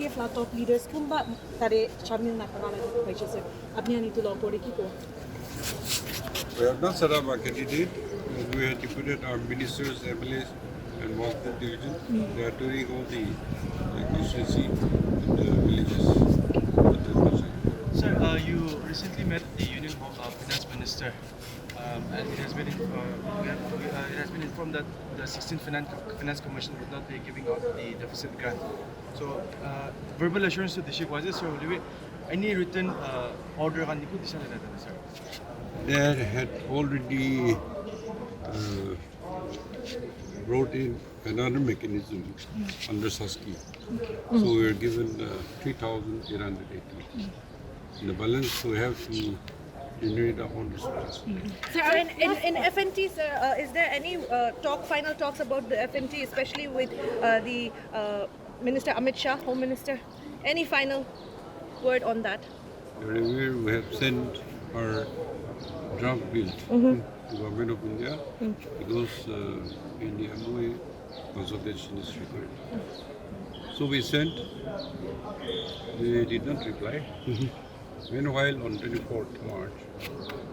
SDF la top leaders kumba tare shamil na karala hoiche sir apni ani to law pore ki ko We have not set up a candidate. We have deputed our ministers, MLAs, and walked the division. They are doing all the constituency in the villages. Sir, you recently met the Union Finance Minister, and it has been informed that the 16th Finance Commission would not be giving out the deficit grant. So, verbal assurance to the Sheikh was this, sir? Any written order on the position, sir? They had already brought in another mechanism under SASKI. So we were given 3,880. In the balance, we have to generate our own resources. Sir, in FNT, sir, is there any final talks about the FNT, especially with the Minister Amit Shah, Home Minister? Any final word on that? You're aware we have sent our draft bill to the Government of India because in the MOA consultation is required. So we sent, they did not reply. Meanwhile, on 24th March,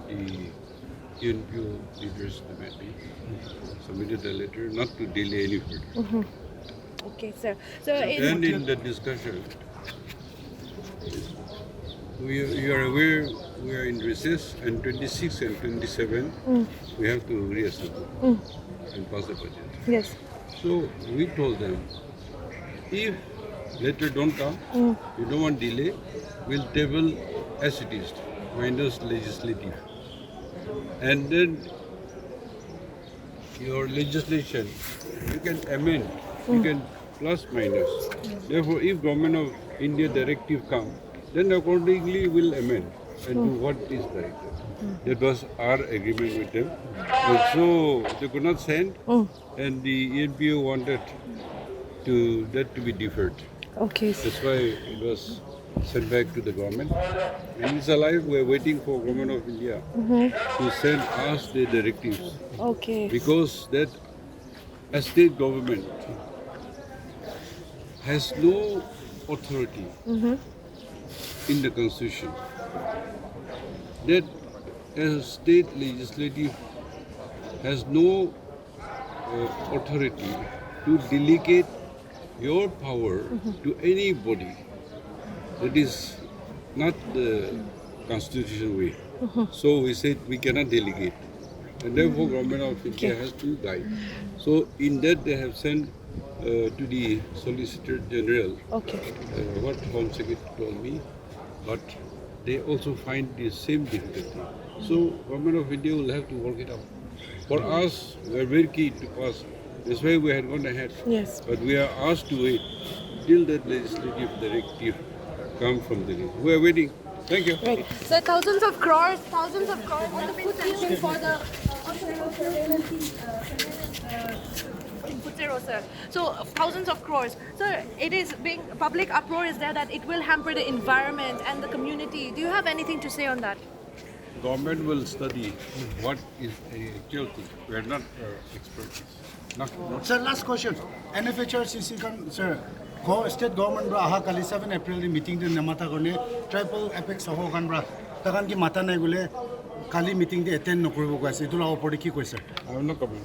the UNPO leaders submitted a letter not to delay any further. Okay, sir. So, Then in the discussion, you are aware we are in recess, and 26 and 27 we have to reassemble and pass the budget. yes. So we told them, if later don't come, you don't want delay, we'll table as it is, minus legislative. And then your legislation, you can amend, you can plus minus. Therefore, if Government of India directive come, then accordingly we'll amend and do what is directed. That was our agreement with them. And so they could not send, and the ENPO wanted that to be deferred. Okay. That's why it was sent back to the government. And it's alive. We're waiting for Government of India to send us the directives, Okay. because that a state government has no authority in the constitution. That a state legislative has no authority to delegate your power to anybody. That is not the constitutional way. So we said we cannot delegate, and therefore Government of India has to guide. So in that they have sent to the Solicitor General Okay. what Home Secretary told me, but they also find the same difficulty. So Government of India will have to work it out. For us, we are very keen to pass. That's why we had gone ahead. Yes. But we are asked to wait till that legislative directive come from the league. We are waiting. Thank you. Right. So thousands of crores on the petition for the in Futsero, sir. So thousands of crores. Sir, it is being public uproar is there that it will hamper the environment and the community. Do you have anything to say on that? Government will study what is a actual thing. We are not experts. Not Sir, last question. NFHRCC kan sir, state government bra aha kali 7 April ni meeting din namata korne tribal apex saho kan bra takan ki mata nai gule kali meeting de attend nokoribo ko ase. Itula opor ki koi sir. I have no comment.